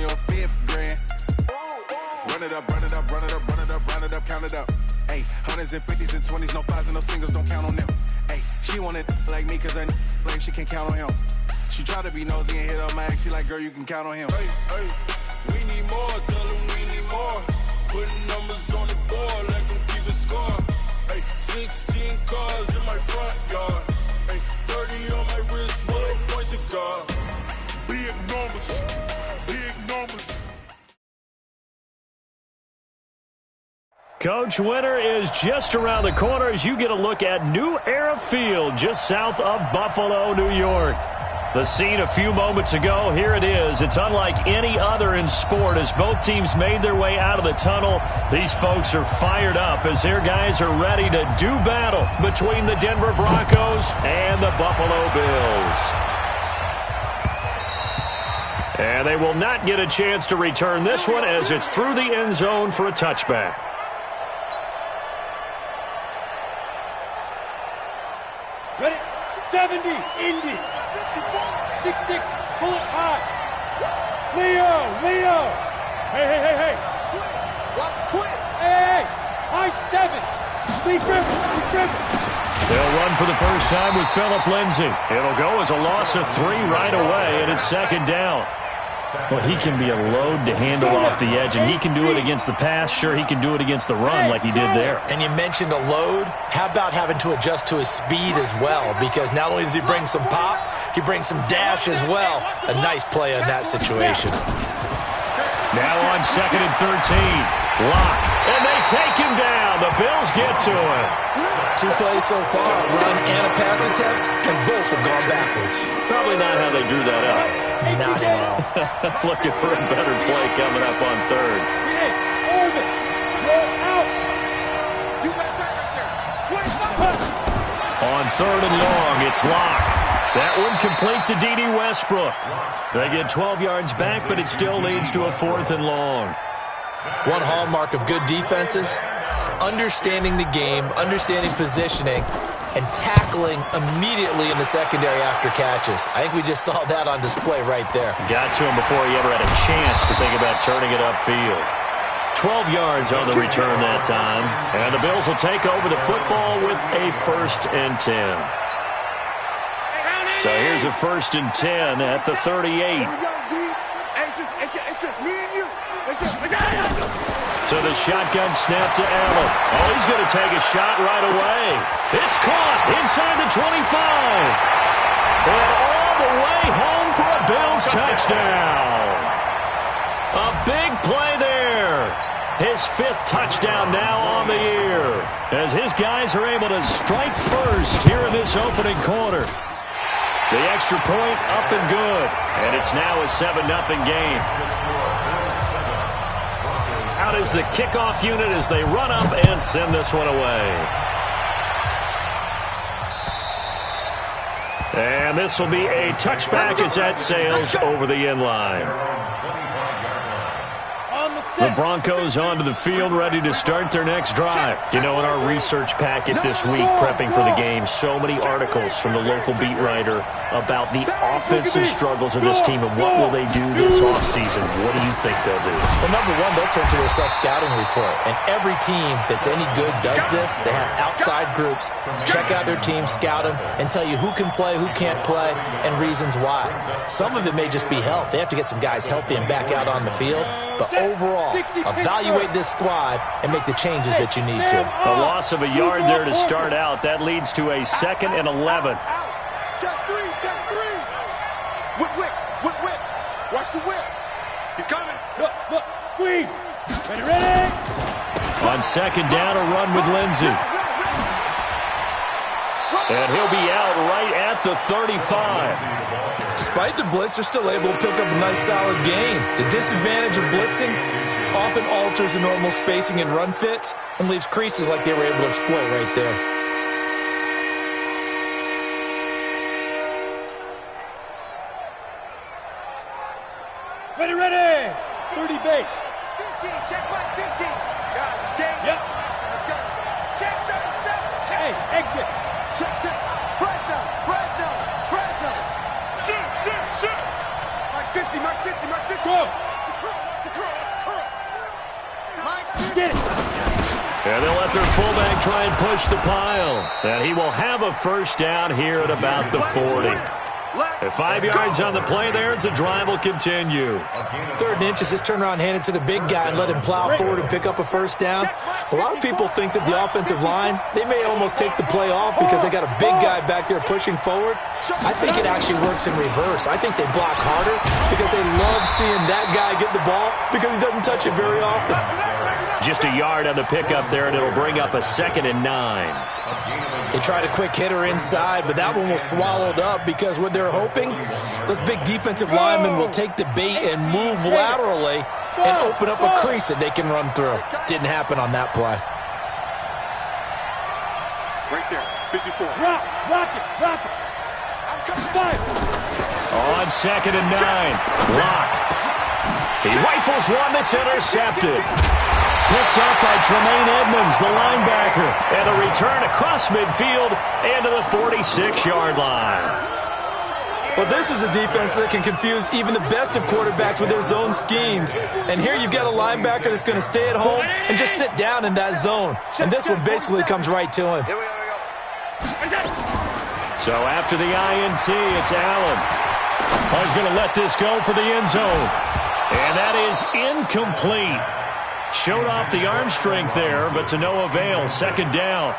your fifth grand. Run it up, run it up, run it up, run it up, run it up, count it up. Hey, hundreds and fifties and 20s, no fives and no singles, don't count on them. Hey, she wanted like me cause I like she can't count on him. She tried to be nosy and hit on my ex, she like, girl, you can count on him. Hey, hey, we need more, tell them we need more. Putting numbers on the board, let them keep it score. Hey, 16 cars in my front yard. Hey, 30 on my wrist, one point to God. Big numbers, big numbers. Coach, winter is just around the corner as you get a look at New Era Field just south of Buffalo, New York. The scene a few moments ago, here it is. It's unlike any other in sport as both teams made their way out of the tunnel. These folks are fired up as their guys are ready to do battle between the Denver Broncos and the Buffalo Bills. And they will not get a chance to return this one as it's through the end zone for a touchback. Ready? 70, Indy. 6-6, pull it high. Leo. Hey. Watch twist. Hey. High 7. Lee Griffin. They'll run for the first time with Phillip Lindsay. It'll go as a loss of 3 right away, and it's second down. Well, he can be a load to handle off the edge, and he can do it against the pass. Sure, he can do it against the run like he did there. And you mentioned a load. How about having to adjust to his speed as well? Because not only does he bring some pop, he brings some dash as well. A nice play in that situation. Now on 2nd and 13. Lock. And they take him down. The Bills get to him. 2 plays so far, a run and a pass attempt, and both have gone backwards. Probably not how they drew that up. Not at all. Looking for a better play coming up on 3rd. On 3rd and long, it's Lock. That one complete to D.D. Westbrook. They get 12 yards back, but it still leads to a 4th and long. One hallmark of good defenses is understanding the game, understanding positioning, and tackling immediately in the secondary after catches. I think we just saw that on display right there. Got to him before he ever had a chance to think about turning it upfield. 12 yards on the return that time. And the Bills will take over the football with a 1st and 10. So here's a 1st and 10 at the 38. It's just me and you. So the shotgun snap to Allen. Oh, he's going to take a shot right away. It's caught inside the 25. And all the way home for a Bills touchdown. A big play there. His 5th touchdown now on the year as his guys are able to strike first here in this opening quarter. The extra point up and good. And it's now a 7-0 game. Out is the kickoff unit as they run up and send this one away. And this will be a touchback as that sails over the end line. The Broncos onto the field, ready to start their next drive. You know, in our research packet this week, prepping for the game, so many articles from the local beat writer about the offensive struggles of this team and what will they do this offseason. What do you think they'll do? Well, number one, they'll turn to their self-scouting report. And every team that's any good does this. They have outside groups, check out their team, scout them, and tell you who can play, who can't play, and reasons why. Some of it may just be health. They have to get some guys healthy and back out on the field. But overall, evaluate this squad and make the changes that you need to. A loss of a yard there to start out. That leads to a 2nd and 11. Check three. Whip. Watch the whip. He's coming. Look, squeeze. Ready? On 2nd down, a run with Lindsay. And he'll be out right at the 35. Despite the blitz, they're still able to pick up a nice solid gain. The disadvantage of blitzing often alters the normal spacing and run fits and leaves creases like they were able to exploit right there. Ready. 30 base. 15, check 15. Guys, skate. Yep. Let's go. Check 37. Check. Hey, exit. Check. Fresno. Shoot. Mark 50. Go. Get it. And they'll let their fullback try and push the pile. And he will have a first down here at about the 40. At 5 yards on the play there, as the drive will continue. 3rd and inches, just turn around, hand it to the big guy, and let him plow forward and pick up a first down. A lot of people think that the offensive line, they may almost take the play off because they got a big guy back there pushing forward. I think it actually works in reverse. I think they block harder because they love seeing that guy get the ball because he doesn't touch it very often. Just a yard on the pickup there, and it'll bring up a 2nd and 9. They tried a quick hitter inside, but that one was swallowed up because what they're hoping, those big defensive linemen will take the bait and move laterally and open up a crease that they can run through. Didn't happen on that play. Right there, 54. Rock it. Fire. On 2nd and 9. Lock. He rifles one that's intercepted. Picked up by Tremaine Edmonds, the linebacker. And a return across midfield and to the 46-yard line. Well, this is a defense that can confuse even the best of quarterbacks with their zone schemes. And here you've got a linebacker that's going to stay at home and just sit down in that zone. And this one basically comes right to him. So after the INT, it's Allen. He's going to let this go for the end zone. And that is incomplete. Showed off the arm strength there, but to no avail. 2nd down.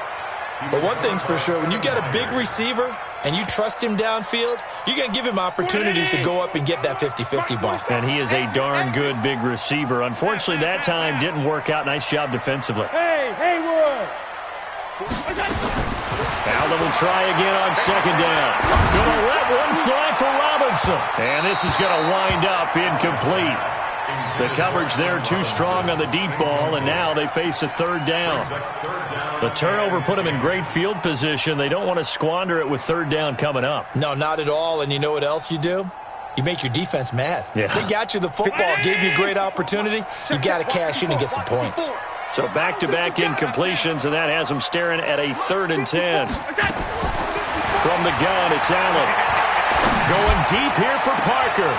But one thing's for sure, when you got a big receiver and you trust him downfield, you're going to give him opportunities to go up and get that 50-50 ball. And he is a darn good big receiver. Unfortunately, that time didn't work out. Nice job defensively. Hey, Haywood. Allen will try again on 2nd down. Going to let one fly for Robinson. And this is going to wind up incomplete. The coverage there too strong on the deep ball, and now they face a 3rd down. The turnover put them in great field position. They don't want to squander it with 3rd down coming up. No, not at all. And you know what else you do? You make your defense mad. Yeah. They got you the football, gave you a great opportunity. You got to cash in and get some points. So back-to-back incompletions, and that has them staring at a 3rd and 10. From the gun, it's Allen. Going deep here for Parker.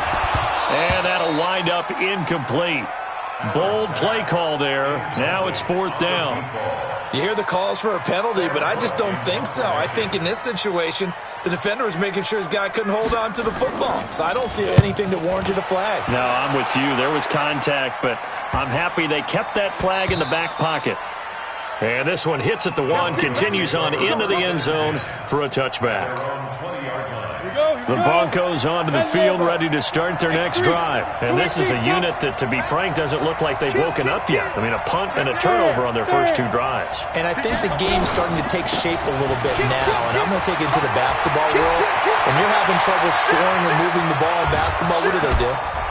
And that'll wind up incomplete. Bold play call there. Now it's 4th down. You hear the calls for a penalty, but I just don't think so. I think in this situation, the defender was making sure his guy couldn't hold on to the football. So I don't see anything that warranted a flag. No, I'm with you. There was contact, but I'm happy they kept that flag in the back pocket. And this one hits at the 1, continues on into the end zone for a touchback. The Broncos onto the field, ready to start their next drive. And this is a unit that, to be frank, doesn't look like they've woken up yet. I mean, a punt and a turnover on their first 2 drives. And I think the game's starting to take shape a little bit now. And I'm going to take it to the basketball world. When you're having trouble scoring or moving the ball in basketball, what do?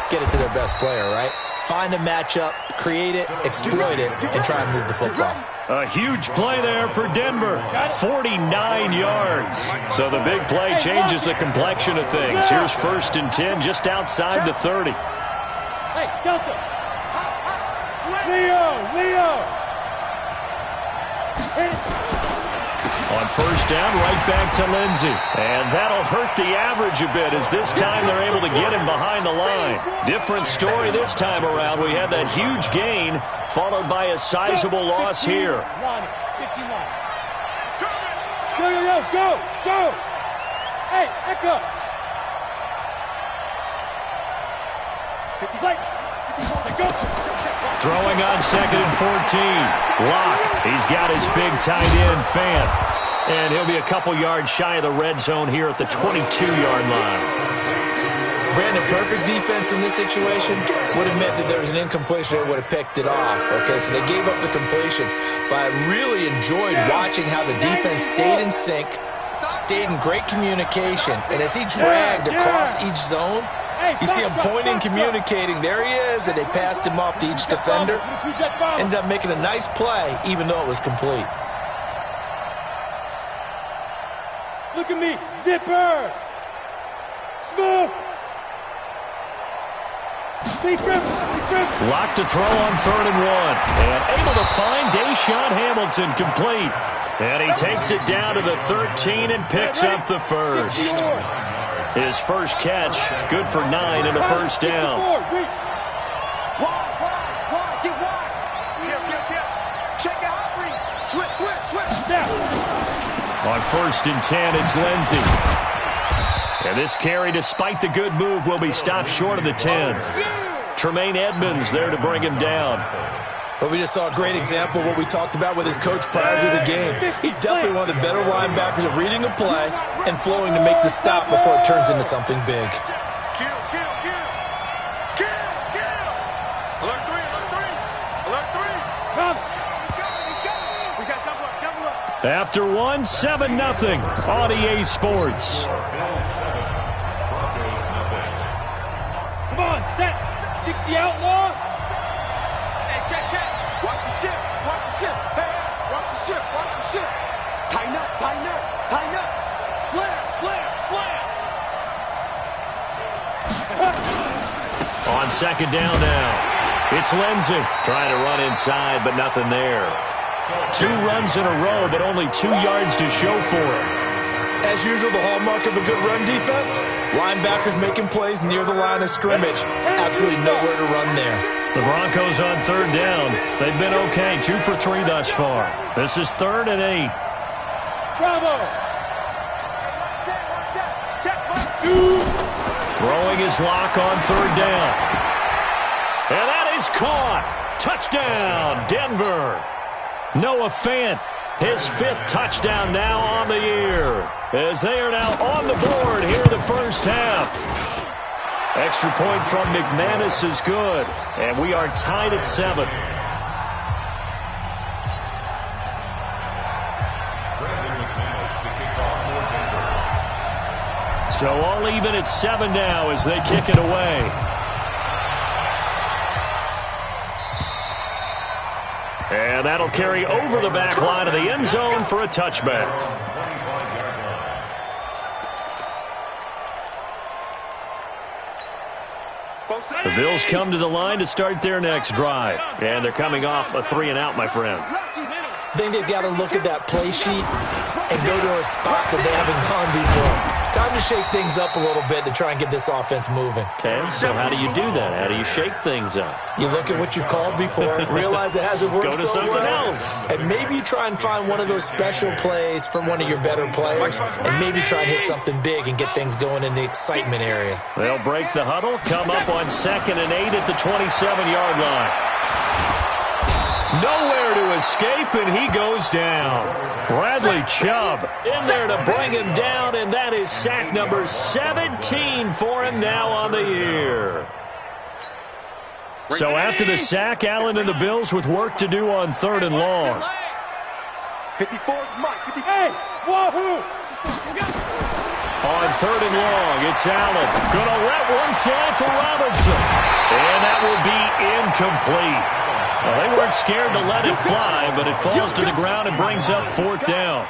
Get it to their best player, right? Find a matchup, create it, exploit it, and try and move the football. A huge play there for Denver. 49 yards. So the big play changes the complexion of things. Here's 1st and 10 just outside the 30. Hey, Delta. Leo. Hit it. On 1st down, right back to Lindsey. And that'll hurt the average a bit as this time they're able to get him behind the line. Different story this time around. We had that huge gain followed by a sizable loss here. Go. Hey, echo. Go. Throwing on 2nd and 14. Lock. He's got his big tight end, Fant. And he'll be a couple yards shy of the red zone here at the 22-yard line. Brandon, perfect defense in this situation would have meant that there was an incompletion that would have picked it off. Okay, so they gave up the completion. But I really enjoyed watching how the defense stayed in sync, stayed in great communication. And as he dragged across each zone, you see him pointing, communicating. There he is, and they passed him off to each defender. Ended up making a nice play, even though it was complete. Look at me. Zipper. Smoke. Locked to throw on 3rd and 1. And able to find Deshaun Hamilton complete. And he takes it down to the 13 and picks up the first. His first catch, good for 9 and a 1st down. On 1st and 10, it's Lindsey. And this carry, despite the good move, will be stopped short of the 10. Tremaine Edmonds there to bring him down. But we just saw a great example of what we talked about with his coach prior to the game. He's definitely one of the better linebackers at reading a play and flowing to make the stop before it turns into something big. After one, 7-0 on EA Sports. Come on, set. 60 outlaw. Hey, check. Watch the ship. Hey, watch the ship. Tighten up. Slam. On 2nd down now, it's Lindsey trying to run inside, but nothing there. 2 runs in a row, but only 2 yards to show for it. As usual, the hallmark of a good run defense, linebackers making plays near the line of scrimmage. Absolutely nowhere to run there. The Broncos on 3rd down. They've been okay, 2 for 3 thus far. This is 3rd and 8. Bravo. Throwing his lock on 3rd down. And that is caught. Touchdown, Denver. Noah Fant, his 5th touchdown now on the year, as they are now on the board here in the first half. Extra point from McManus is good, and we are tied at 7. So all even at 7 now as they kick it away. And that'll carry over the back line of the end zone for a touchback. The Bills come to the line to start their next drive. And they're coming off a 3-and-out, my friend. I think they've got to look at that play sheet and go to a spot that they haven't gone before. Time to shake things up a little bit to try and get this offense moving. Okay, so how do you do that? How do you shake things up? You look at what you've called before, realize it hasn't worked Go to so something well, else. and maybe try and find one of those special plays from one of your better players, and maybe try and hit something big and get things going in the excitement area. They'll break the huddle, come up on 2nd and 8 at the 27-yard line. Nowhere to escape, and he goes down. Bradley Chubb in there to bring him down, and that is sack number 17 for him now on the year. So after the sack, Allen and the Bills with work to do on 3rd and long. 54, Mike. Hey, wahoo! On 3rd and long, it's Allen. Gonna let one fly for Robinson. And that will be incomplete. Well, they weren't scared to let it fly, but it falls to the ground and brings up 4th down.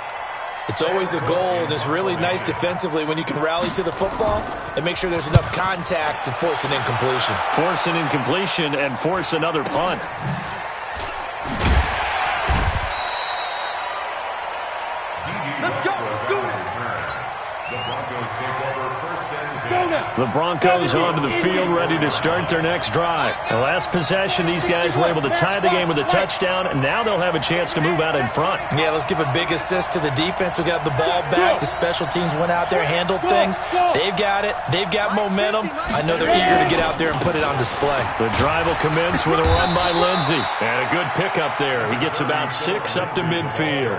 It's always a goal, and it's really nice defensively when you can rally to the football and make sure there's enough contact to force an incompletion. Force an incompletion and force another punt. Let's go. Do it. The Broncos onto the field, ready to start their next drive. The last possession, these guys were able to tie the game with a touchdown, and now they'll have a chance to move out in front. Yeah, let's give a big assist to the defense who got the ball back. The special teams went out there, handled things. They've got it. They've got momentum. I know they're eager to get out there and put it on display. The drive will commence with a run by Lindsey. And a good pickup there. He gets about 6 up to midfield.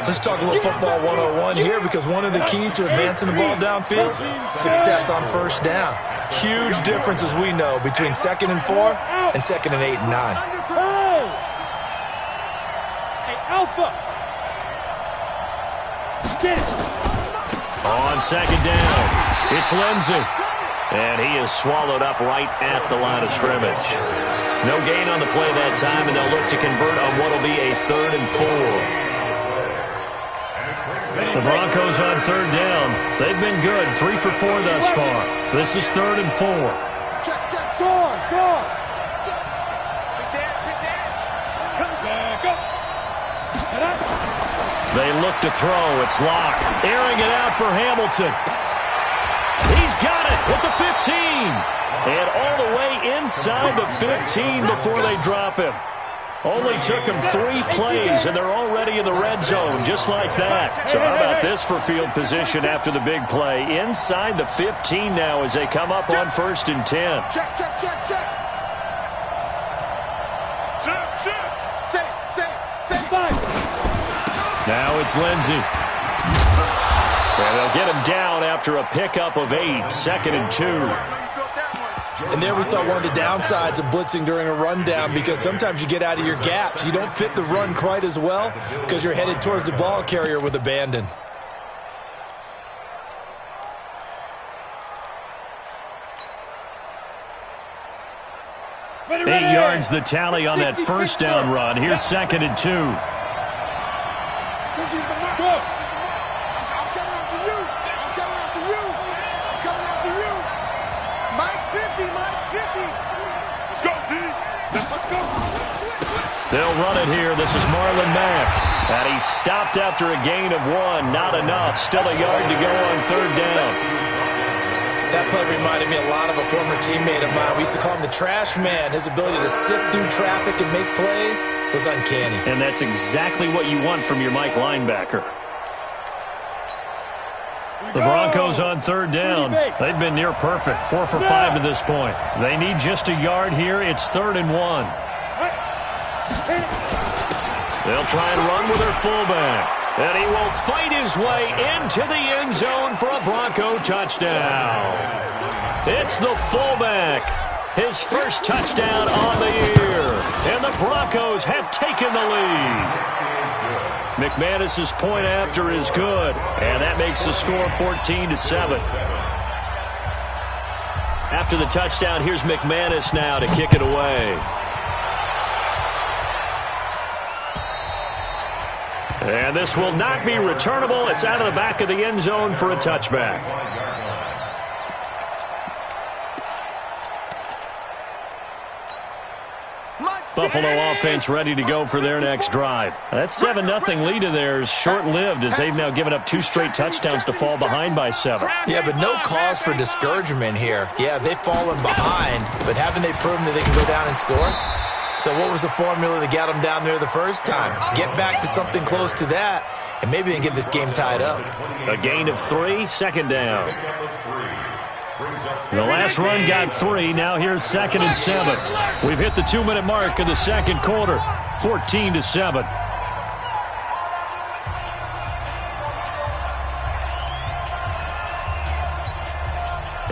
Let's talk a little football 101 here, because one of the keys to advancing the ball downfield, success on 1st down. Huge difference, as we know, between 2nd and 4 and 2nd and 8 and 9. Hey, Alpha. Get it. On 2nd down, it's Lindsey. And he is swallowed up right at the line of scrimmage. No gain on the play that time, and they'll look to convert on what will be a 3rd and 4. The Broncos on 3rd down. They've been good, 3 for 4 thus far. This is 3rd and 4. Check. Go on. Go. They look to throw. It's Locke. Airing it out for Hamilton. He's got it with the 15. And all the way inside the 15 before they drop him. Only took them 3 plays, and they're already in the red zone, just like that. So how about this for field position after the big play? Inside the 15 now as they come up on 1st and 10. Check, check, check, check. Now it's Lindsey. And they'll get him down after a pickup of 8, 2nd and 2. And there we saw one of the downsides of blitzing during a rundown, because sometimes you get out of your gaps. You don't fit the run quite as well because you're headed towards the ball carrier with abandon. Ready, 8 yards the tally on that first down run. Here's 2nd and 2. I'm coming after you. I'm coming after you. I'm coming after you. Mike's 50. Mike's 50. Let's go, D. Let's go. They'll run it here. This is Marlon Mack. And he stopped after a gain of 1. Not enough. Still a yard to go on 3rd down. That play reminded me a lot of a former teammate of mine. We used to call him the trash man. His ability to sift through traffic and make plays was uncanny. And that's exactly what you want from your Mike linebacker. The Broncos on 3rd down. They've been near perfect. 4 for 5 to this point. They need just a yard here. It's 3rd and 1. They'll try and run with their fullback. And he will fight his way into the end zone for a Bronco touchdown. It's the fullback. His first touchdown on the year. And the Broncos have taken the lead. McManus's point after is good. And that makes the score 14-7. After the touchdown, here's McManus now to kick it away. And this will not be returnable. It's out of the back of the end zone for a touchback. Buffalo offense ready to go for their next drive. That 7-0 lead of theirs short-lived as they've now given up 2 straight touchdowns to fall behind by 7. Yeah, but no cause for discouragement here. Yeah, they've fallen behind, but haven't they proven that they can go down and score? So what was the formula that got them down there the first time? Get back to something close to that, and maybe they can get this game tied up. A gain of 3, 2nd down. The last run got 3. Now here's 2nd and 7. We've hit the 2-minute mark of the 2nd quarter. 14-7.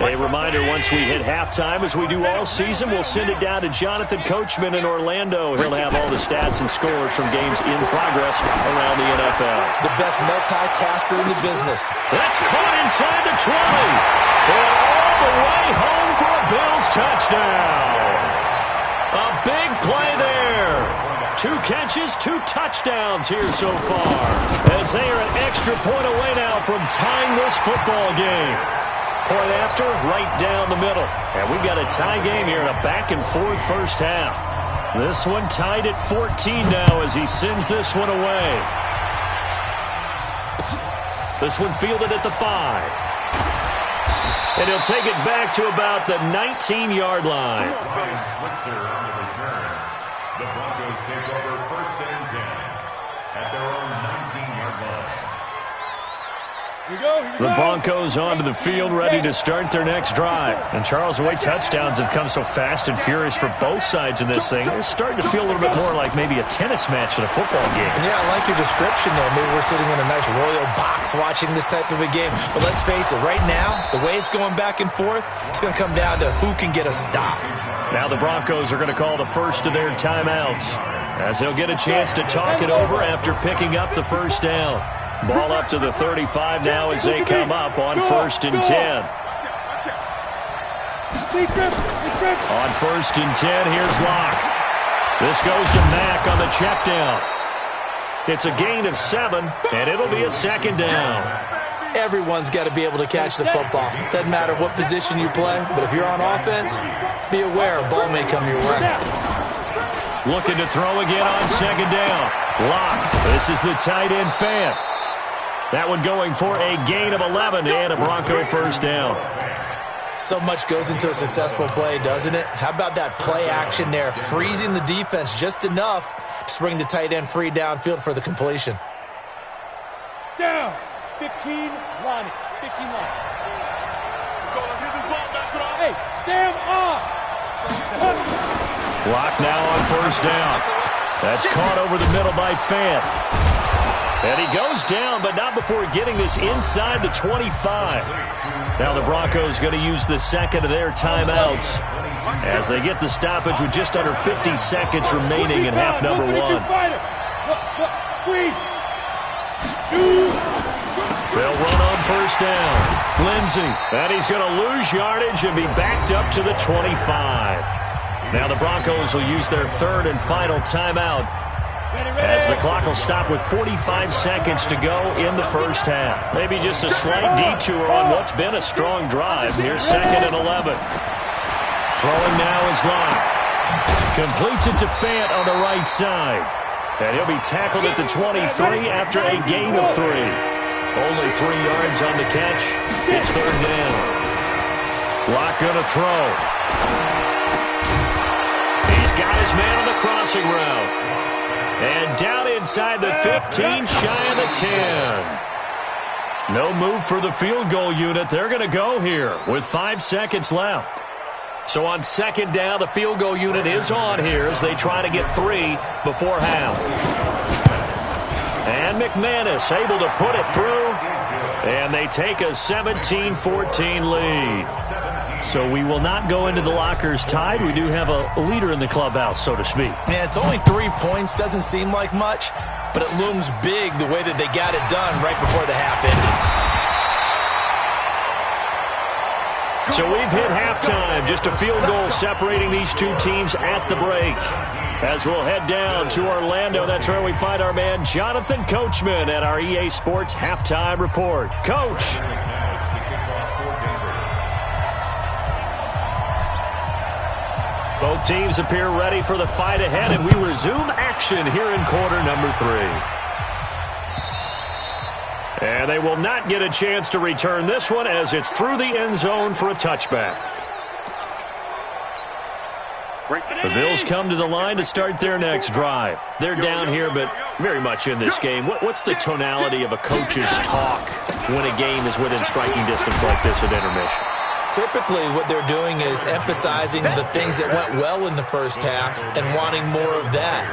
A reminder, once we hit halftime, as we do all season, we'll send it down to Jonathan Coachman in Orlando. He'll have all the stats and scores from games in progress around the NFL. The best multitasker in the business. That's caught inside the 20. And all the way home for a Bills touchdown. A big play there. 2 catches, 2 touchdowns here so far. As they are an extra point away now from tying this football game. Point after, right down the middle. And we've got a tie game here in a back-and-forth first half. This one tied at 14 now as he sends this one away. This one fielded at the 5. And he'll take it back to about the 19-yard line. Switzer on the return. The Broncos take over 1st and 10 at their own 19-yard line. The Broncos onto the field, ready to start their next drive. And Charles, the way touchdowns have come so fast and furious for both sides in this thing, it's starting to feel a little bit more like maybe a tennis match than a football game. Yeah, I like your description there. Maybe we're sitting in a nice royal box watching this type of a game. But let's face it, right now, the way it's going back and forth, it's going to come down to who can get a stop. Now the Broncos are going to call the first of their timeouts, as they'll get a chance to talk it over after picking up the first down. Ball up to the 35 now as they come up on 1st and 10. On 1st and 10, here's Locke. This goes to Mack on the check down. It's a gain of 7, and it'll be a 2nd down. Everyone's got to be able to catch the football. Doesn't matter what position you play, but if you're on offense, be aware a ball may come your way. Looking to throw again on 2nd down. Locke, this is the tight end Fant. That one going for a gain of 11 and a Bronco first down. So much goes into a successful play, doesn't it? How about that play action there, freezing the defense just enough to bring the tight end free downfield for the completion. Down. 15, Lonnie. 15 Lonnie. Let's hit this ball back up. Hey, Sam off. Block now on first down. That's caught over the middle by Fant. And he goes down, but not before getting this inside the 25. Now the Broncos going to use the second of their timeouts as they get the stoppage with just under 50 seconds remaining in half number one. They'll run on first down. Lindsey, and he's going to lose yardage and be backed up to the 25. Now the Broncos will use their third and final timeout as the clock will stop with 45 seconds to go in the first half. Maybe just a slight detour on what's been a strong drive. Here's 2nd and 11. Throwing now is Locke. Completes it to Fant on the right side. And he'll be tackled at the 23 after a gain of 3. Only 3 yards on the catch. It's third down. Locke going to throw. He's got his man on the crossing route. And down inside the 15, shy of the 10. No move for the field goal unit. They're going to go here with 5 seconds left. So on second down, the field goal unit is on here as they try to get 3 before half. And McManus able to put it through. And they take a 17-14 lead. So we will not go into the lockers tied. We do have a leader in the clubhouse, so to speak. Yeah, it's only 3 points. Doesn't seem like much, but it looms big the way that they got it done right before the half ended. So we've hit halftime. Just a field goal separating these two teams at the break. As we'll head down to Orlando, that's where we find our man Jonathan Coachman at our EA Sports Halftime Report. Coach. Both teams appear ready for the fight ahead, and we resume action here in quarter number 3. And they will not get a chance to return this one as it's through the end zone for a touchback. The Bills come to the line to start their next drive. They're down here, but very much in this game. What's the tonality of a coach's talk when a game is within striking distance like this at intermission? Typically, what they're doing is emphasizing the things that went well in the first half and wanting more of that.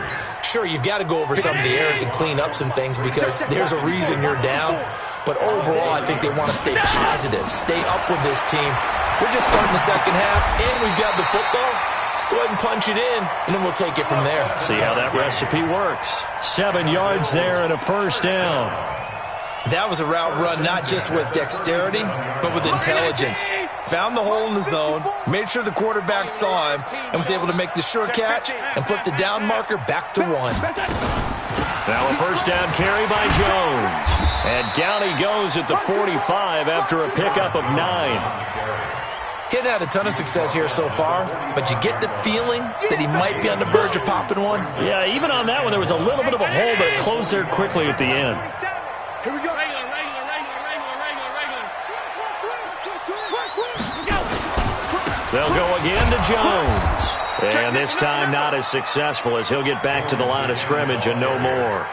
Sure, you've got to go over some of the errors and clean up some things because there's a reason you're down. But overall, I think they want to stay positive, stay up with this team. We're just starting the second half, and we've got the football. Let's go ahead and punch it in, and then we'll take it from there. See how that recipe works. 7 yards there and a first down. That was a route run not just with dexterity, but with intelligence. Found the hole in the zone, made sure the quarterback saw him, and was able to make the sure catch and flip the down marker back to 1. Now a first down carry by Jones. And down he goes at the 45 after a pickup of 9. He hadn't had a ton of success here so far, but you get the feeling that he might be on the verge of popping one. Yeah, even on that one, there was a little bit of a hole, but it closed there quickly at the end. Here we go. They'll go again to Jones. And this time not as successful as he'll get back to the line of scrimmage and no more.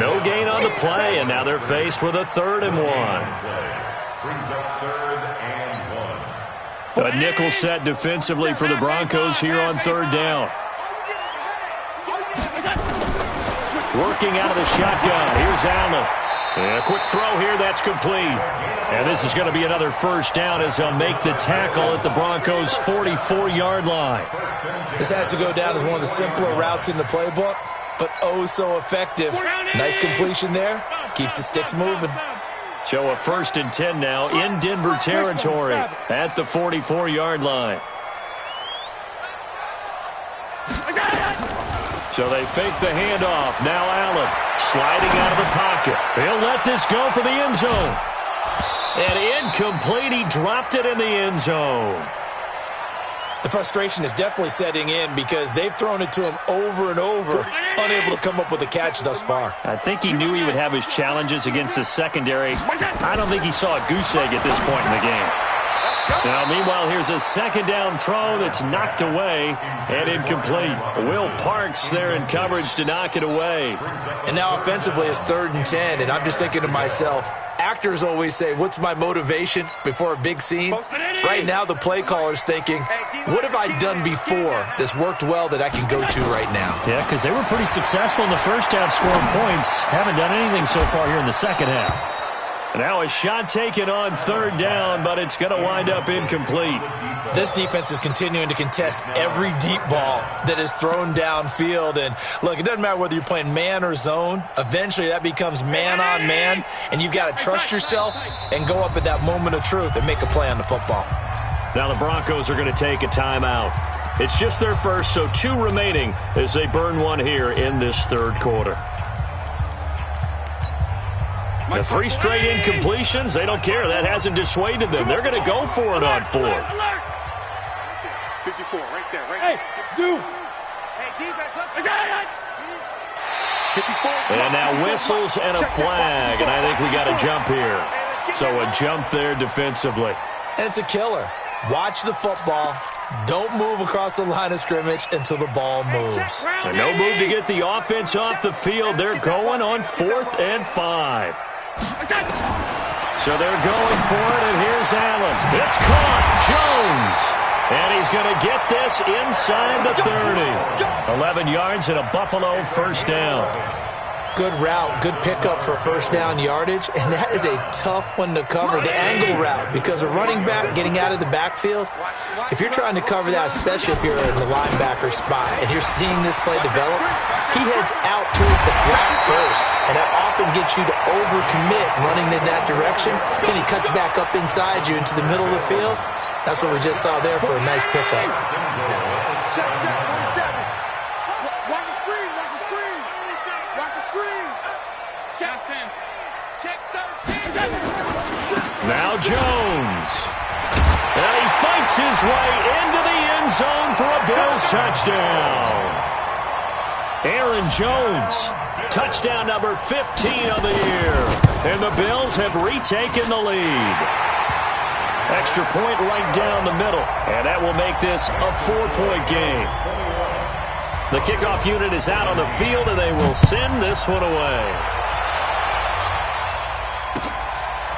No gain on the play, and now they're faced with a 3rd and 1. Brings up 3rd and 1. A nickel set defensively for the Broncos here on 3rd down. Working out of the shotgun. Here's Allen. And a quick throw here. That's complete. And this is going to be another first down as they'll make the tackle at the Broncos' 44-yard line. This has to go down as one of the simpler routes in the playbook, but oh so effective. Nice completion there. Keeps the sticks moving. So a 1st and 10 now in Denver territory at the 44-yard line. So they fake the handoff. Now Allen sliding out of the pocket. He'll let this go for the end zone. And incomplete. He dropped it in the end zone. The frustration is definitely setting in because they've thrown it to him over and over, unable to come up with a catch thus far. I think he knew he would have his challenges against the secondary. I don't think he saw a goose egg at this point in the game. Now, meanwhile, here's a second down throw that's knocked away and incomplete. Will Parks there in coverage to knock it away. And now offensively it's 3rd and 10, and I'm just thinking to myself, actors always say, what's my motivation before a big scene? Right now the play caller's thinking, what have I done before that's worked well that I can go to right now? Yeah, because they were pretty successful in the first half scoring points. Haven't done anything so far here in the second half. Now a shot taken on 3rd down, but it's going to wind up incomplete. This defense is continuing to contest every deep ball that is thrown downfield. And, look, it doesn't matter whether you're playing man or zone. Eventually that becomes man on man, and you've got to trust yourself and go up at that moment of truth and make a play on the football. Now the Broncos are going to take a timeout. It's just their first, so 2 remaining as they burn one here in this 3rd quarter. The 3 straight incompletions, they don't care. That hasn't dissuaded them. They're going to go for it on 4th. 54, right there, right Hey, Zoom. Hey, defense, let's go. 54. And now whistles and a flag, and I think we got a jump here. So a jump there defensively. And it's a killer. Watch the football. Don't move across the line of scrimmage until the ball moves. And no move to get the offense off the field. They're going on 4th and 5. So they're going for it, and here's Allen. It's caught. Jones. And he's going to get this inside the 30. 11 yards and a Buffalo first down. Good route, good pickup for first down yardage, and that is a tough one to cover, the angle route, because a running back getting out of the backfield, if you're trying to cover that, especially if you're in the linebacker spot and you're seeing this play develop, he heads out towards the flat first, and that often gets you to overcommit running in that direction. Then he cuts back up inside you into the middle of the field. That's what we just saw there for a nice pickup. Now Jones. And he fights his way into the end zone for a Bills touchdown. Aaron Jones, touchdown number 15 of the year. And the Bills have retaken the lead. Extra point right down the middle. And that will make this a 4-point game. The kickoff unit is out on the field, and they will send this one away.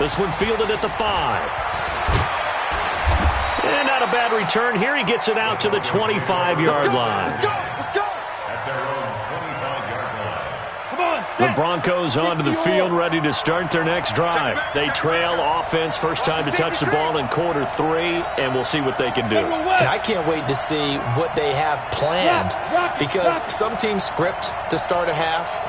This one fielded at the 5. And not a bad return here. He gets it out to the 25-yard line. Let's go. At their own 25-yard line. Come on, The Broncos onto the field, ready to start their next drive. They trail offense, first time to touch the ball in quarter 3, and we'll see what they can do. And I can't wait to see what they have planned, because some teams script to start a half.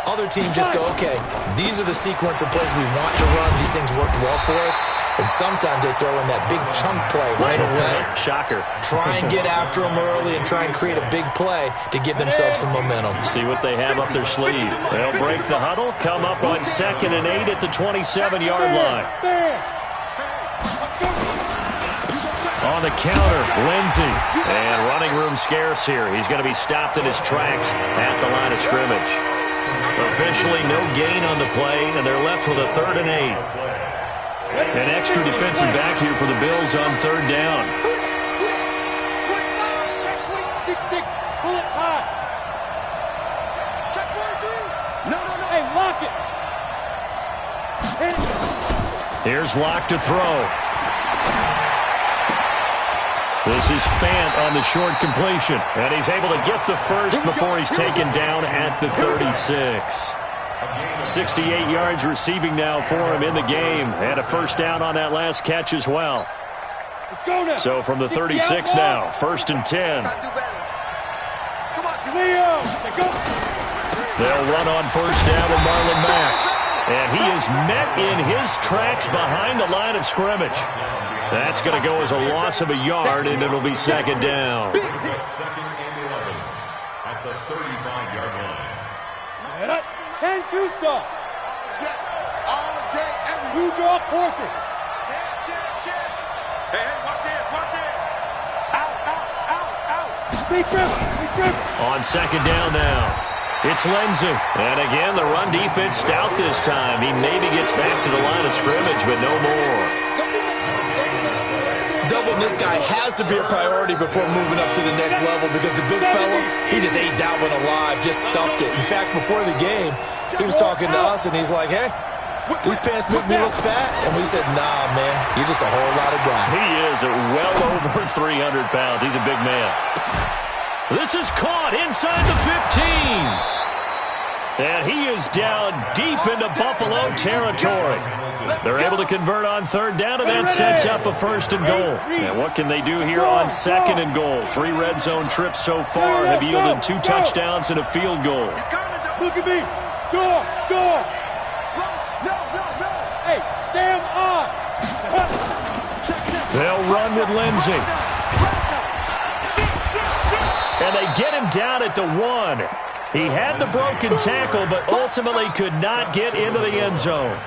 Other teams just go, okay, these are the sequence of plays we want to run. These things worked well for us. And sometimes they throw in that big chunk play right away. Shocker. Try and get after them early and try and create a big play to give themselves some momentum. See what they have up their sleeve. They'll break the huddle, come up on 2nd and 8 at the 27-yard line. On the counter, Lindsey. And running room scarce here. He's going to be stopped in his tracks at the line of scrimmage. Officially no gain on the play, and they're left with a 3rd and 8. An extra defensive back here for the Bills on 3rd down. Check 6-6. Pull it high. Check 4-3. No. Hey, lock it. Here's Locke to throw. This is Fant on the short completion. And he's able to get the first before he's taken down at the 36. 68 yards receiving now for him in the game. And a first down on that last catch as well. Let's go now. So from the 36 now, 1st and 10. Gotta do better. Come on, Leo, go. They'll run on first down with Marlon Mack. And he is met in his tracks behind the line of scrimmage. That's going to go as a loss of a yard, and it'll be 2nd down. 2nd and 11 at the 35-yard line. Set up. 10-2 stop. all day, every Blue draw portrait. check. Hey, watch it. Out. Big grip. On 2nd down now, it's Lindsey. And again, the run defense stout this time. He maybe gets back to the line of scrimmage, but no more. tackling this guy has to be a priority before moving up to the next level, because the big fella, he just ate that one alive, just stuffed it. In fact, before the game, he was talking to us, and he's like, hey, these pants make me look fat. And we said, nah, man, you're just a whole lot of guy. He is well over 300 pounds. He's a big man. This is caught inside the 15. And he is down deep into Buffalo territory. They're able to convert on third down, and that sets up a first and goal. And what can they do here on second and goal? 3 red zone trips so far have yielded 2 touchdowns and a field goal. Look at me. Door. Hey, Sam on. They'll run with Lindsey. And they get him down at the 1. He had the broken tackle, but ultimately could not get into the end zone.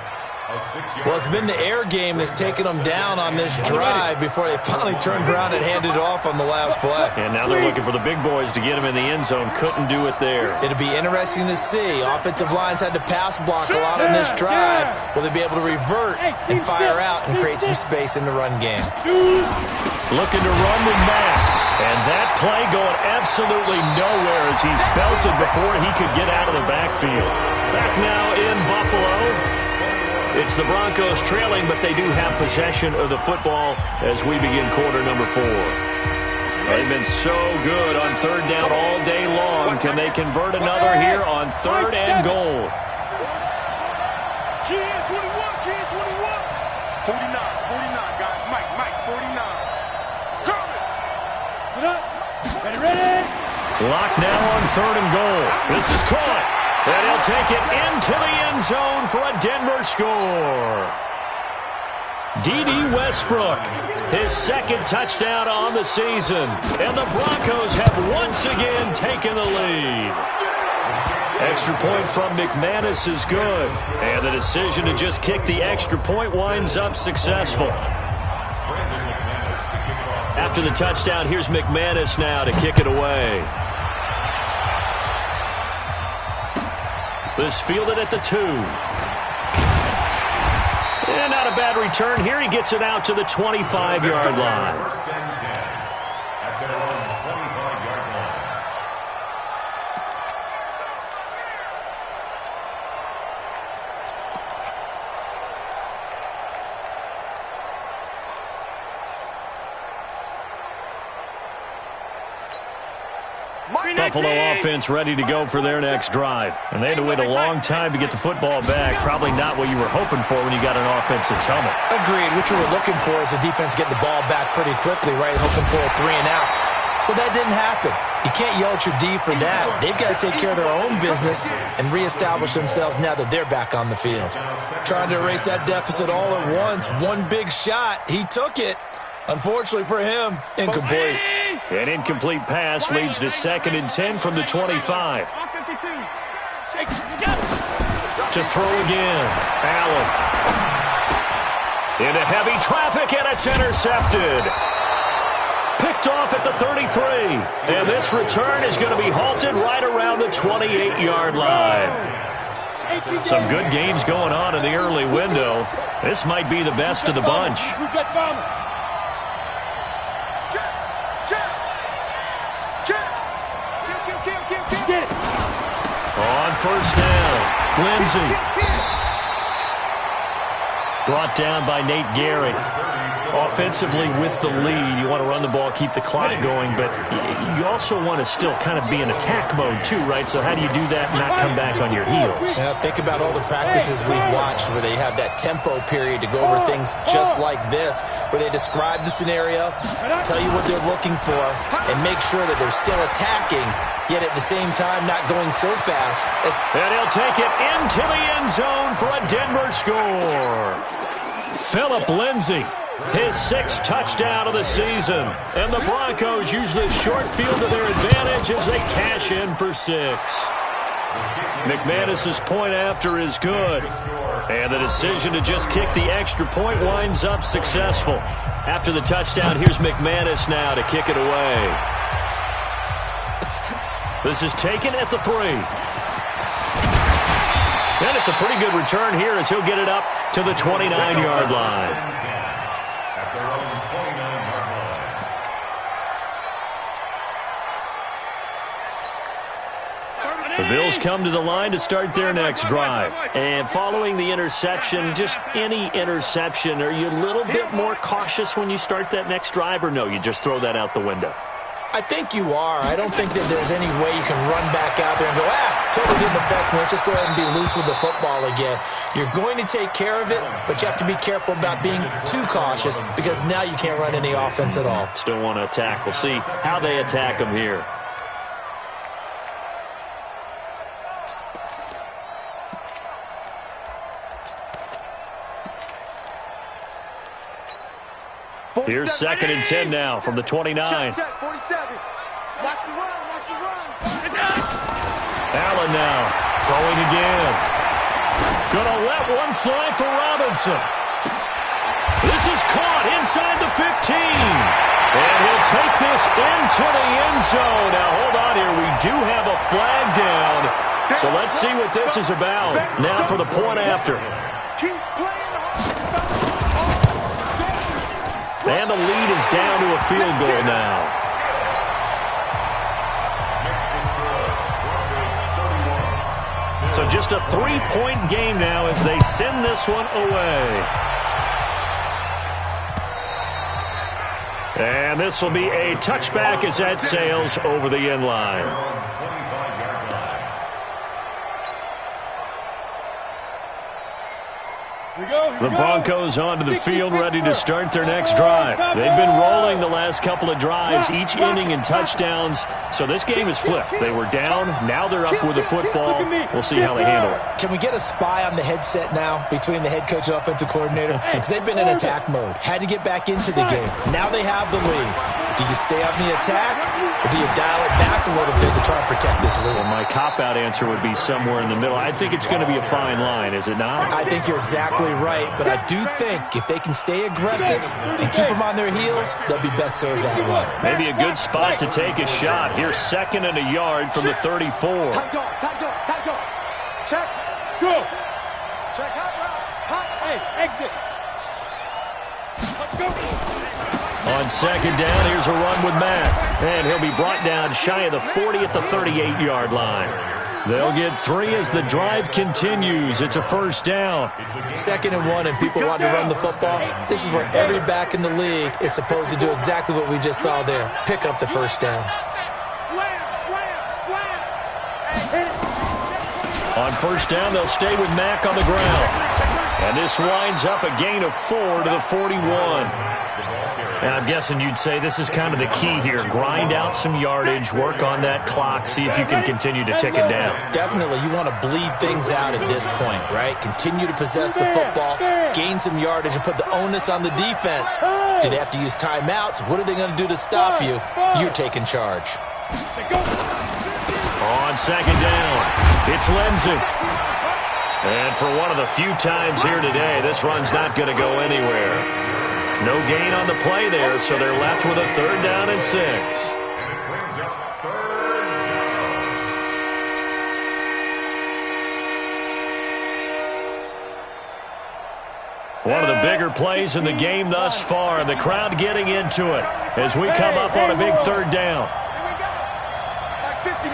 Well, it's been the air game that's taken them down on this drive before they finally turned around and handed it off on the last play. And now they're looking for the big boys to get him in the end zone. Couldn't do it there. It'll be interesting to see. Offensive lines had to pass block a lot on this drive. Will they be able to revert and fire out and create some space in the run game? Looking to run with Mack. And that play going absolutely nowhere as he's belted before he could get out of the backfield. Back now in Buffalo. It's the Broncos trailing, but they do have possession of the football as we begin quarter number 4. They've been so good on third down all day long. Can they convert another here on third and goal? Key in 21. 49, guys. Mike, 49. Ready? Locked now on third and goal. This is caught. And he'll take it into the end zone for a Denver score. D.D. Westbrook, his second touchdown on the season. And the Broncos have once again taken the lead. Extra point from McManus is good. And the decision to just kick the extra point winds up successful. After the touchdown, here's McManus now to kick it away. This fielded at the 2. And not a bad return here. He gets it out to the 25-yard line. At their own 25-yard line. Buffalo offense ready to go for their next drive. And they had to wait a long time to get the football back. Probably not what you were hoping for when you got an offense that's humming. Agreed. What you were looking for is the defense getting the ball back pretty quickly, right? Hoping for a 3 and out. So that didn't happen. You can't yell at your D for that. They've got to take care of their own business and reestablish themselves now that they're back on the field. Trying to erase that deficit all at once. One big shot. He took it. Unfortunately for him, incomplete. An incomplete pass leads to 2nd and 10 from the 25. To throw again. Allen. Into heavy traffic, and it's intercepted. Picked off at the 33. And this return is going to be halted right around the 28-yard line. Some good games going on in the early window. This might be the best of the bunch. On first down, Lindsey. Brought down by Nate Gary. Offensively with the lead, you want to run the ball, keep the clock going, but you also want to still kind of be in attack mode too, right? So how do you do that and not come back on your heels? Yeah, think about all the practices we've watched where they have that tempo period to go over things just like this, where they describe the scenario, tell you what they're looking for, and make sure that they're still attacking, yet at the same time not going so fast. And he'll take it into the end zone for a Denver score. Phillip Lindsay. His 6th touchdown of the season. And the Broncos use this short field to their advantage as they cash in for 6. McManus's point after is good. And the decision to just kick the extra point winds up successful. After the touchdown, here's McManus now to kick it away. This is taken at the 3. And it's a pretty good return here as he'll get it up to the 29-yard line. At their own 29-yard line. The Bills come to the line to start their next drive. And following the interception, just any interception, are you a little bit more cautious when you start that next drive, or no, you just throw that out the window? I think you are. I don't think that there's any way you can run back out there and go, totally didn't affect me. Let's just go ahead and be loose with the football again. You're going to take care of it, but you have to be careful about being too cautious because now you can't run any offense at all. Still want to attack. We'll see how they attack them here. Here's 2nd and 10 now from the 29. Check, 47. Watch the run, watch the run. Allen now throwing again. Gonna let one fly for Robinson. This is caught inside the 15. And he'll take this into the end zone. Now hold on here. We do have a flag down. So let's see what this is about. Now for the point after. Keep playing. And the lead is down to a field goal now. So just a 3-point game now as they send this one away. And this will be a touchback as that sails over the end line. The Broncos onto the field ready to start their next drive. They've been rolling the last couple of drives, each inning in touchdowns. So this game is flipped. They were down. Now they're up with the football. We'll see how they handle it. Can we get a spy on the headset now between the head coach and offensive coordinator? Because they've been in attack mode. Had to get back into the game. Now they have the lead. Do you stay on the attack, or do you dial it back a little bit to try and protect this lead? Well, my cop-out answer would be somewhere in the middle. I think it's going to be a fine line, is it not? I think you're exactly right, but I do think if they can stay aggressive and keep them on their heels, they'll be best served that way. Maybe a good spot to take a shot. Here's 2nd and a yard from the 34. Tight go. Check. Go. Check hot route. Hot. Hey, exit. Let's go. On 2nd down, here's a run with Matt. And he'll be brought down shy of the 40 at the 38-yard line. They'll get 3 as the drive continues. It's a 1st down. 2nd and 1, and people want to run the football. This is where every back in the league is supposed to do exactly what we just saw there. Pick up the 1st down. Slam. On 1st down, they'll stay with Mack on the ground. And this winds up a gain of 4 to the 41. Now, I'm guessing you'd say this is kind of the key here. Grind out some yardage, work on that clock, see if you can continue to tick it down. Definitely. You want to bleed things out at this point, right? Continue to possess the football, gain some yardage, and put the onus on the defense. Do they have to use timeouts? What are they going to do to stop you? You're taking charge. On 2nd down, it's Lindsey. And for one of the few times here today, this run's not going to go anywhere. No gain on the play there, so they're left with a 3rd down and 6. One of the bigger plays in the game thus far, and the crowd getting into it as we come up on a big 3rd down. March 50.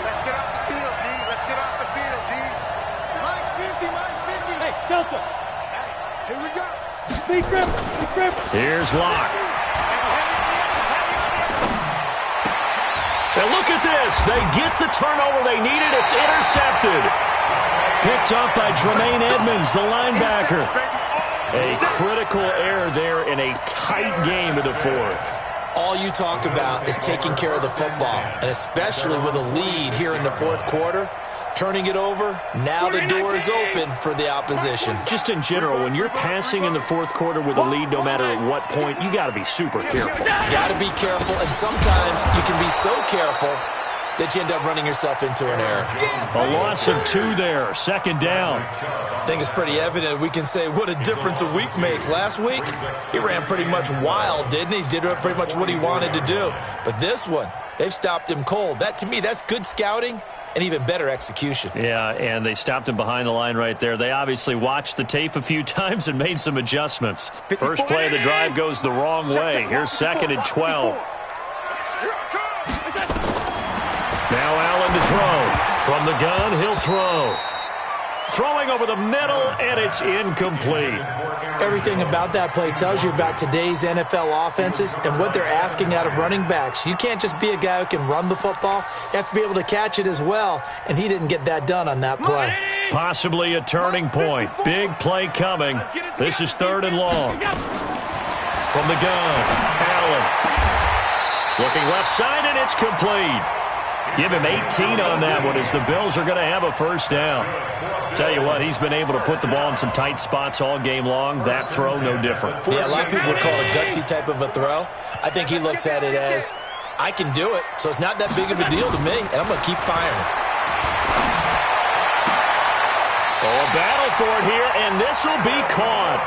Let's get off the field, D. March 50. Hey, Delta. Here we go. Big grip. Here's Locke. And look at this. They get the turnover they needed. It's intercepted. Picked up by Tremaine Edmonds, the linebacker. A critical error there in a tight game of the 4th. All you talk about is taking care of the football, and especially with a lead here in the 4th quarter. Turning it over, now the door is open for the opposition. Just in general, when you're passing in the 4th quarter with a lead, no matter at what point, you got to be super careful. Got to be careful, and sometimes you can be so careful that you end up running yourself into an error. A loss of 2 there, 2nd down. I think it's pretty evident. We can say what a difference a week makes. Last week, he ran pretty much wild, didn't he? Did pretty much what he wanted to do. But this one, they've stopped him cold. That, to me, that's good scouting and even better execution. Yeah, and they stopped him behind the line right there. They obviously watched the tape a few times and made some adjustments. First play of the drive goes the wrong way. Here's 2nd and 12. Now Allen to throw. From the gun, he'll throw. Throwing over the middle, and it's incomplete. Everything about that play tells you about today's NFL offenses and what they're asking out of running backs. You can't just be a guy who can run the football. You have to be able to catch it as well, and he didn't get that done on that play. Possibly a turning point. Big play coming. This is 3rd and long. From the gun, Allen. Looking left side, and it's complete. Give him 18 on that one as the Bills are going to have a first down. Tell you what, he's been able to put the ball in some tight spots all game long. That throw, no different. Yeah, a lot of people would call it a gutsy type of a throw. I think he looks at it as, I can do it, so it's not that big of a deal to me, and I'm going to keep firing. Oh, a battle for it here, and this will be caught.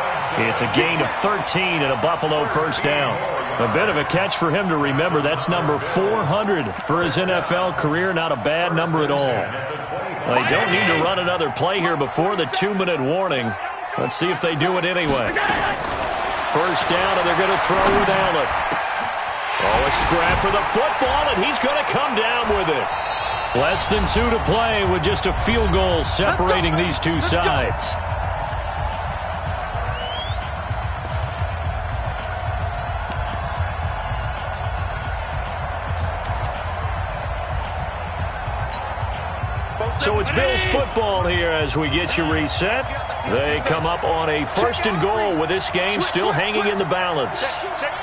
It's a gain of 13 and a Buffalo first down. A bit of a catch for him to remember. That's number 400 for his NFL career. Not a bad number at all. They don't need to run another play here before the 2-minute warning. Let's see if they do it anyway. First down, and they're going to throw with Allen. Oh, a scrap for the football, and he's going to come down with it. Less than 2 to play with just a field goal separating these two sides. So it's Bills football here as we get you reset. They come up on a 1st and goal with this game still hanging in the balance. Check.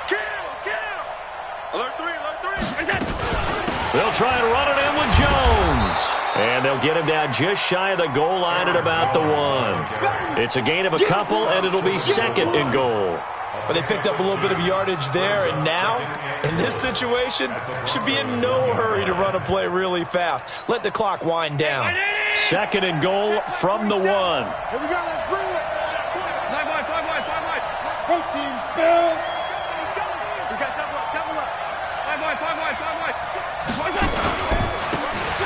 Kill. Alert 3. They'll try and run it in with Jones. And they'll get him down just shy of the goal line at about the 1. It's a gain of a couple, and it'll be 2nd and goal. But they picked up a little bit of yardage there, and now, in this situation, should be in no hurry to run a play really fast. Let the clock wind down. 2nd and goal from the 1. Here we go, let's bring it. 5 wide. Protein spill. We got double up. 5 wide.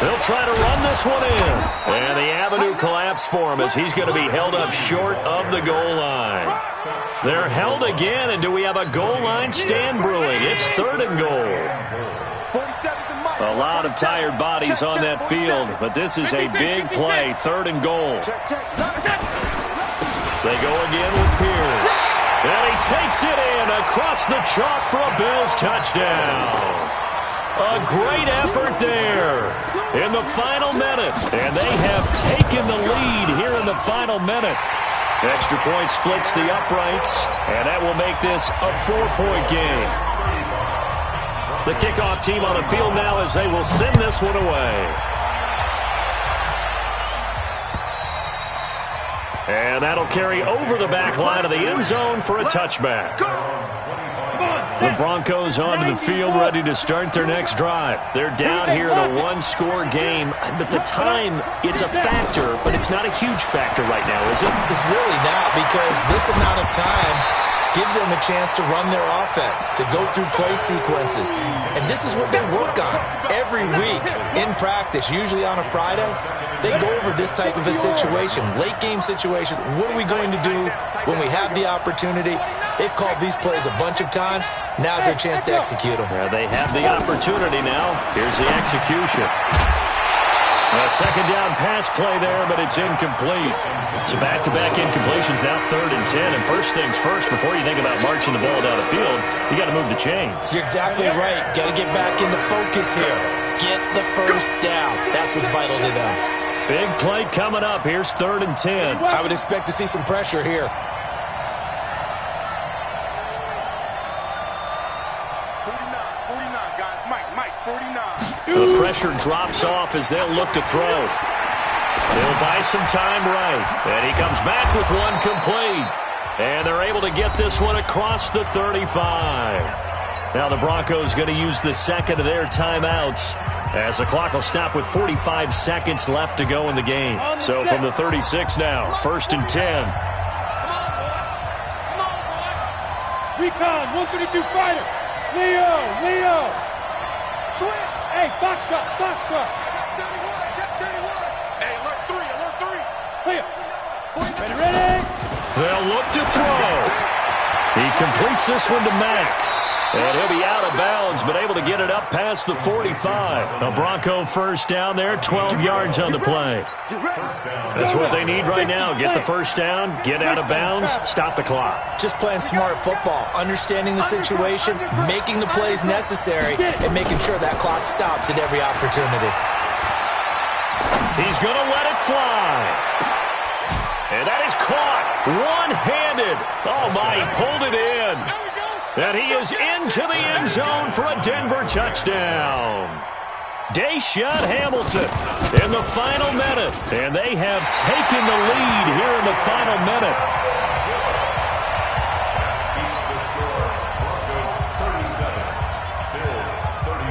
They'll try to run this one in. And the avenue collapsed for him as he's going to be held up short of the goal line. They're held again, and do we have a goal line stand brewing? It's 3rd and goal. A lot of tired bodies on that field, but this is a big play, 3rd and goal. They go again with Pierce. And he takes it in across the chalk for a Bills touchdown. A great effort there in the final minute. And they have taken the lead here in the final minute. Extra point splits the uprights, and that will make this a 4-point game. The kickoff team on the field now as they will send this one away. And that'll carry over the back line of the end zone for a touchback. The Broncos onto the field ready to start their next drive. They're down here in a 1-score game, but the time, it's a factor, but it's not a huge factor right now, is it? It's really not, because this amount of time gives them a chance to run their offense, to go through play sequences. And this is what they work on every week in practice, usually on a Friday. They go over this type of a situation, late game situation. What are we going to do when we have the opportunity? They've called these plays a bunch of times. Now's their chance to execute them. Yeah, they have the opportunity now. Here's the execution. A 2nd down pass play there, but it's incomplete. So back-to-back incompletions, now 3rd and 10. And first things first, before you think about marching the ball down the field, you got to move the chains. You're exactly right. Got to get back into focus here. Get the first down. That's what's vital to them. Big play coming up. Here's 3rd and 10. I would expect to see some pressure here. 49, guys. Mike, 49. The pressure drops off as they'll look to throw. They'll buy some time right. And he comes back with one complete. And they're able to get this one across the 35. Now the Broncos going to use the 2nd of their timeouts, as the clock will stop with 45 seconds left to go in the game. So from the 36 now, 1st and 10. Recon, 132 fighter. Leo. Switch. Hey, box truck. Check 31. Hey, alert 3. Clear. Ready. They'll look to throw. He completes this one to Mack. And he'll be out of bounds, but able to get it up past the 45. A Bronco first down there, 12 yards on the play. That's what they need right now. Get the first down, get out of bounds, stop the clock. Just playing smart football, understanding the situation, making the plays necessary, and making sure that clock stops at every opportunity. He's going to let it fly. And that is caught one-handed. Oh, my, he pulled it in. And he is into the end zone for a Denver touchdown. Deshaun Hamilton in the final minute. And they have taken the lead here in the final minute.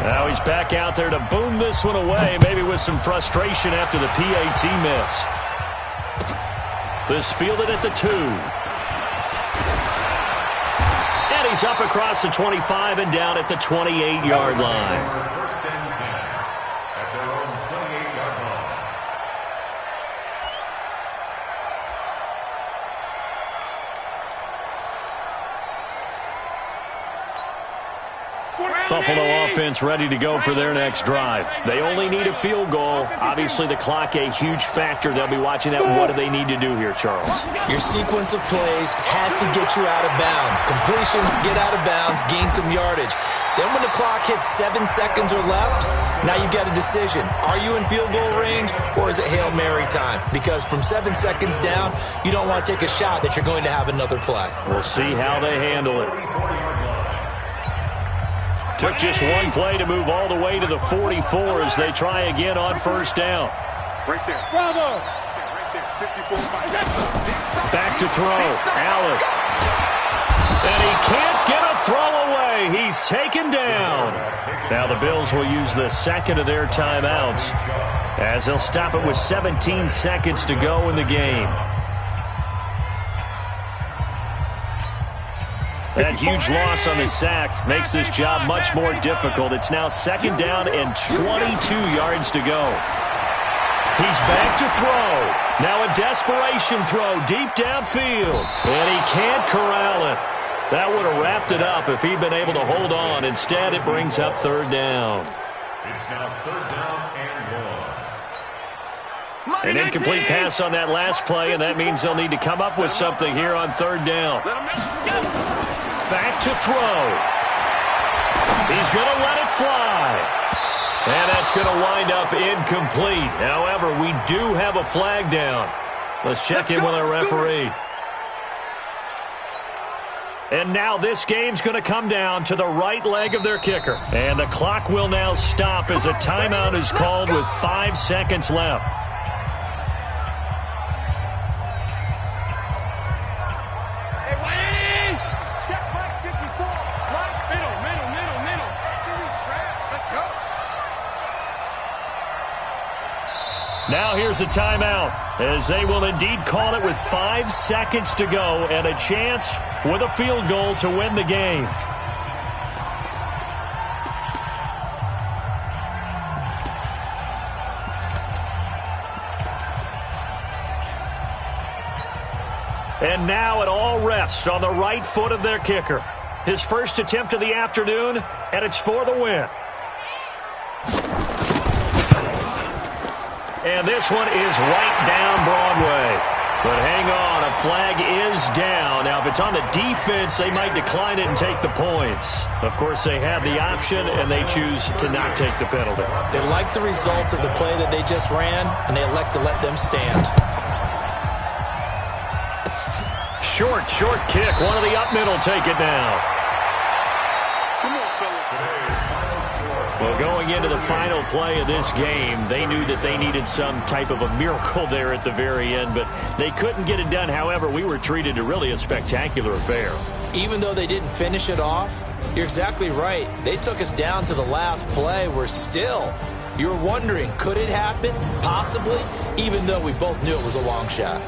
Now he's back out there to boom this one away, maybe with some frustration after the PAT miss. This fielded at the 2. And he's up across the 25 and down at the 28-yard line. First and 10 at their own 28-yard line. Buffalo offense ready to go for their next drive. They only need a field goal. Obviously, the clock a huge factor. They'll be watching that. What do they need to do here, Charles? Your sequence of plays has to get you out of bounds. Completions, get out of bounds, gain some yardage. Then when the clock hits 7 seconds or left, now you've got a decision. Are you in field goal range, or is it Hail Mary time? Because from 7 seconds down, you don't want to take a shot that you're going to have another play. We'll see how they handle it. Took just one play to move all the way to the 44 as they try again on first down. Right there. Bravo. Right there. 54. Back to throw. Allen. And he can't get a throw away. He's taken down. Now the Bills will use the second of their timeouts as they'll stop it with 17 seconds to go in the game. That huge loss on the sack makes this job much more difficult. It's now second down and 22 yards to go. He's back to throw. Now a desperation throw deep downfield. And he can't corral it. That would have wrapped it up if he'd been able to hold on. Instead, it brings up third down. It's now third down and 1. An incomplete pass on that last play, and that means they'll need to come up with something here on third down. Back to throw. He's going to let it fly. And that's going to wind up incomplete. However, we do have a flag down. Let's check in with our referee. And now this game's going to come down to the right leg of their kicker. And the clock will now stop as a timeout is called with 5 seconds left. Now here's a timeout as they will indeed call it with 5 seconds to go and a chance with a field goal to win the game. And now it all rests on the right foot of their kicker. His first attempt of the afternoon, and it's for the win. And this one is right down Broadway. But hang on, a flag is down. Now, if it's on the defense, they might decline it and take the points. Of course, they have the option, and they choose to not take the penalty. They like the results of the play that they just ran, and they elect to let them stand. Short kick. One of the up middle take it now. Well, going into the final play of this game, they knew that they needed some type of a miracle there at the very end, but they couldn't get it done. However, we were treated to really a spectacular affair. Even though they didn't finish it off, you're exactly right. They took us down to the last play. We're still, you're wondering, could it happen? Possibly, even though we both knew it was a long shot.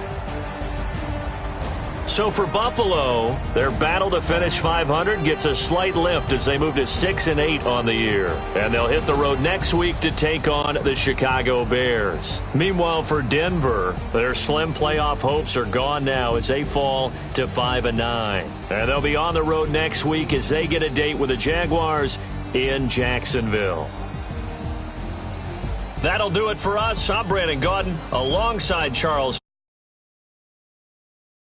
So for Buffalo, their battle to finish 500 gets a slight lift as they move to 6-8 on the year. And they'll hit the road next week to take on the Chicago Bears. Meanwhile, for Denver, their slim playoff hopes are gone now as they fall to 5-9. And they'll be on the road next week as they get a date with the Jaguars in Jacksonville. That'll do it for us. I'm Brandon Gaudin alongside Charles